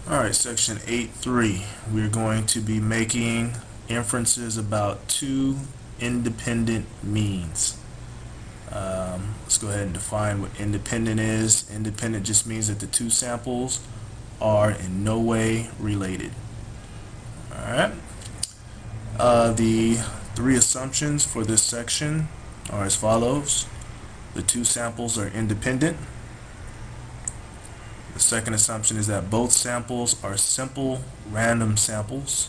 Alright, section 8.3. We're going to be making inferences about two independent means. Let's go ahead and define what independent is. Independent just means that the two samples are in no way related. Alright. The three assumptions for this section are as follows. The two samples are independent. The second assumption is that both samples are simple random samples.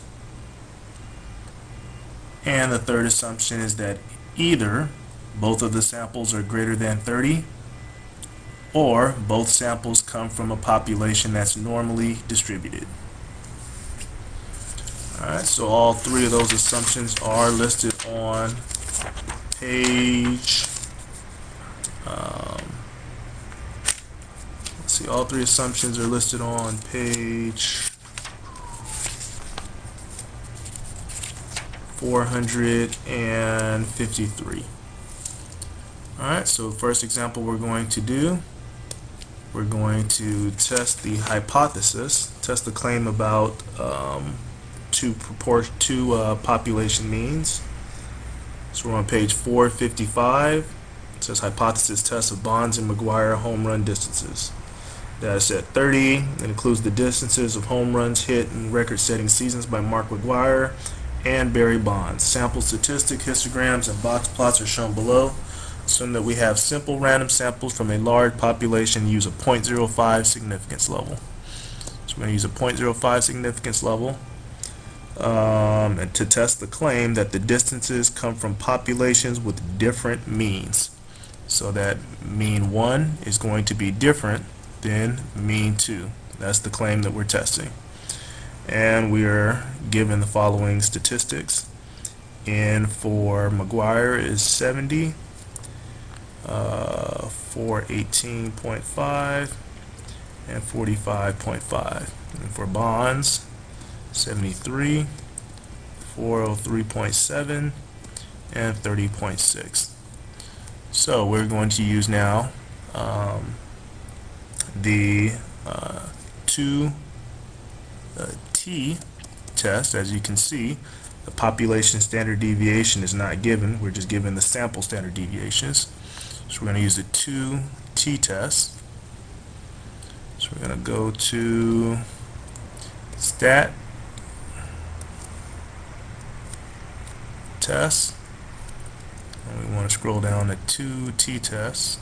And the third assumption is that either both of the samples are greater than 30 or both samples come from a population that's normally distributed. Alright, so all three of those assumptions are listed on page let's see, all three assumptions are listed on page 453. Alright, so first example we're going to do, we're going to test the hypothesis, test the claim about two population means. So we're on page 455. It says hypothesis test of Bonds and McGwire home run distances. Data set 30. It includes the distances of home runs hit in record-setting seasons by Mark McGwire and Barry Bonds. Sample statistic, histograms, and box plots are shown below. Assume that we have simple random samples from a large population and use a 0.05 significance level. So we're going to use a 0.05 significance level and to test the claim that the distances come from populations with different means. So that mean 1 is going to be different than mean 2. That's the claim that we're testing. And we are given the following statistics. N for McGwire is 70, 418.5, and 45.5. And for Bonds, 73, 403.7, and 30.6. So we're going to use now the 2t test. As you can see, the population standard deviation is not given. We're just given the sample standard deviations. So we're going to use the 2t test. So we're going to go to stat test, and we want to scroll down to 2t test,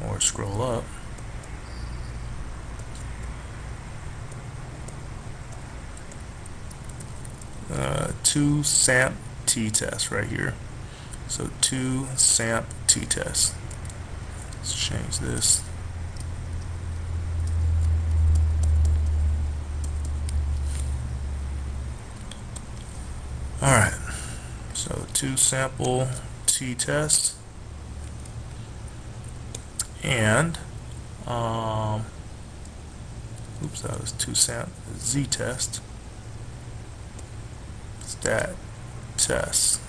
or scroll up. Two samp t test right here. So 2 samp t test. Let's change this. Alright, so 2 sample t test, and oops, that was 2 samp z test, stat test.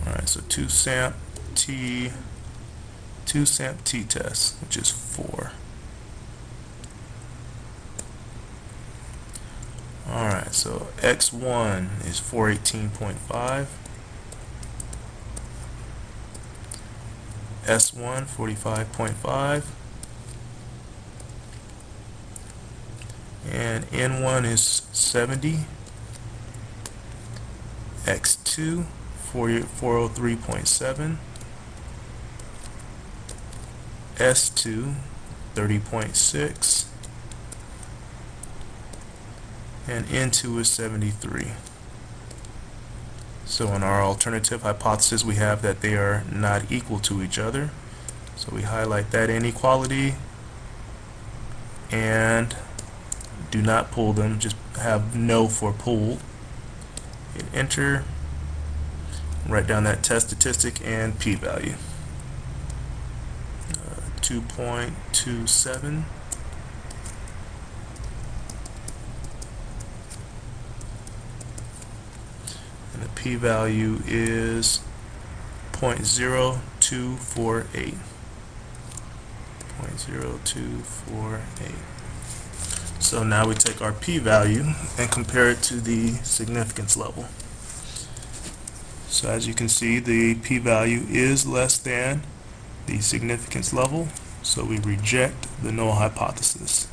Alright, so 2 samp t test, which is 4. Alright, so x1 is 418.5, s1 45.5, and n1 is 70, x2 403.7, s2 30.6, and n2 is 73. So in our alternative hypothesis, we have that they are not equal to each other. So we highlight that inequality and do not pull them, just have no for pull. Hit enter, write down that test statistic and p-value. 2.27. And the p-value is 0.0248. 0.0248. So now we take our p-value and compare it to the significance level. So as you can see, the p-value is less than the significance level, so we reject the null hypothesis.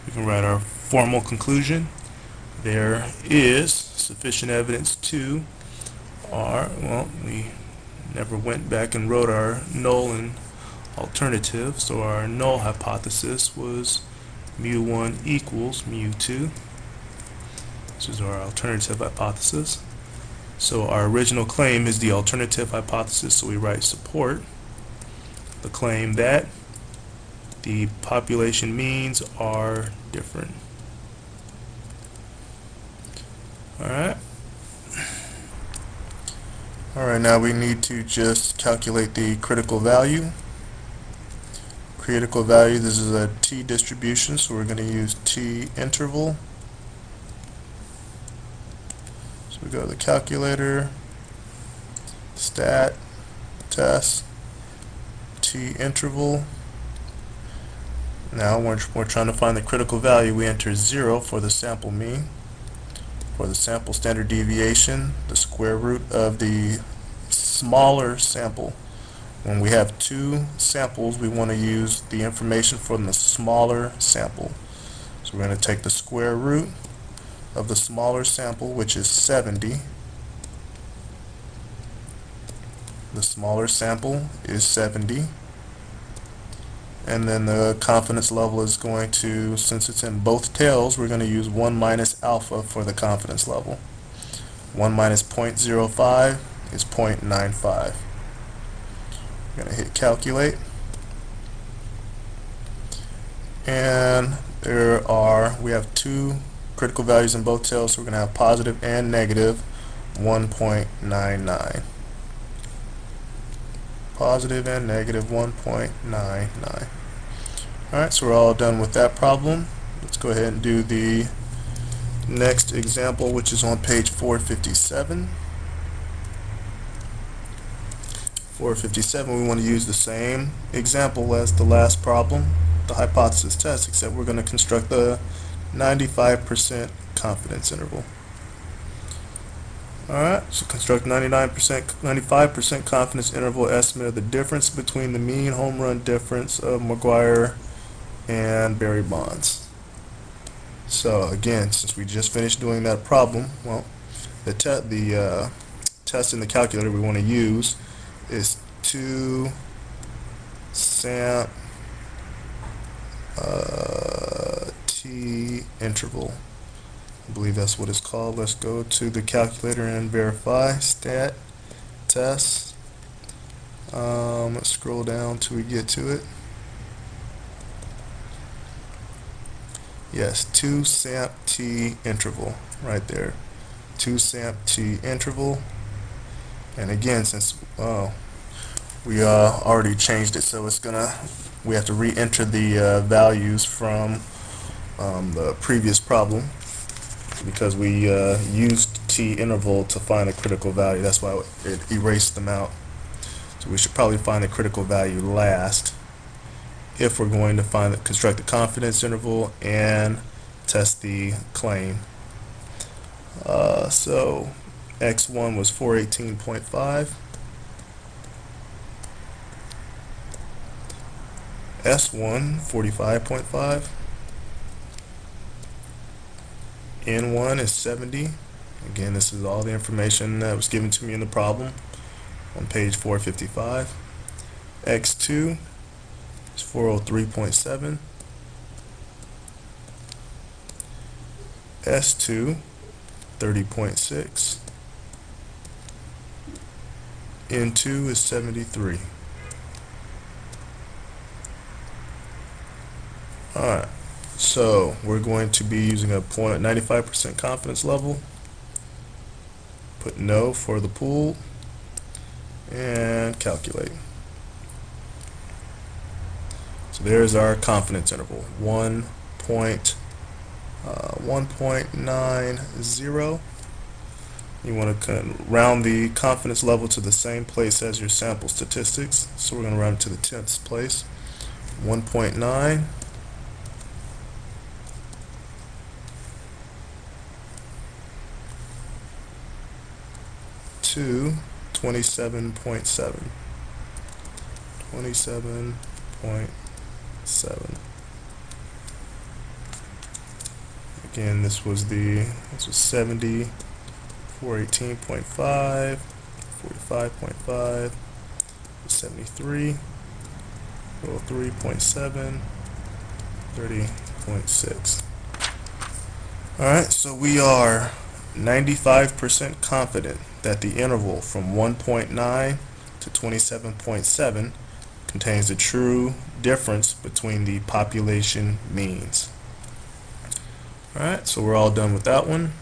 We can write our formal conclusion. There is sufficient evidence to we never went back and wrote our null and alternative, so our null hypothesis was mu1 equals mu2. This is our alternative hypothesis. So our original claim is the alternative hypothesis, so we write support the claim that the population means are different. Alright, now we need to just calculate the critical value. Critical value, this is a t distribution, so we're going to use t interval. So we go to the calculator, stat, test, t interval. Now we're trying to find the critical value. We enter 0 for the sample mean. For the sample standard deviation, the square root of the smaller sample. When we have two samples, we want to use the information from the smaller sample. So we're going to take the square root of the smaller sample, which is 70. The smaller sample is 70. And then the confidence level is going to, since it's in both tails, we're going to use 1 minus alpha for the confidence level. 1 minus 0.05 is 0.95. We're going to hit calculate. And we have two critical values in both tails, so we're going to have positive and negative 1.99. Positive and negative 1.99. Alright, so we're all done with that problem. Let's go ahead and do the next example, which is on page 457. 457, we want to use the same example as the last problem, the hypothesis test, except we're going to construct the 95% confidence interval. Alright, so construct 95% confidence interval estimate of the difference between the mean home run difference of McGuire and Barry Bonds. So again, since we just finished doing that problem, well, the test in the calculator we want to use is 2 samp t interval. I believe that's what it's called. Let's go to the calculator and verify. Stat, test. Let's scroll down till we get to it. Yes, 2 samp t interval right there. 2 samp t interval. And again, since we already changed it, so we have to re-enter the values from the previous problem, because we used t interval to find a critical value. That's why it erased them out. So we should probably find the critical value last if we're going to construct the confidence interval and test the claim. So x1 was 418.5, S1 45.5, N1 is 70. Again, this is all the information that was given to me in the problem on page 455. X2 is 403.7. S2 30.6. N2 is 73. Alright, so we're going to be using a 95% confidence level. Put no for the pool and calculate. So there's our confidence interval, 1.90. You want to round the confidence level to the same place as your sample statistics, so we're going to round it to the 10th place. 1.9 to 27.7. 27.7. Again, this was 70, 418.5, 45.5, 73, 3.7, 30.6. Alright, so we are 95% confident that the interval from 1.9 to 27.7 contains a true difference between the population means. Alright, so we're all done with that one.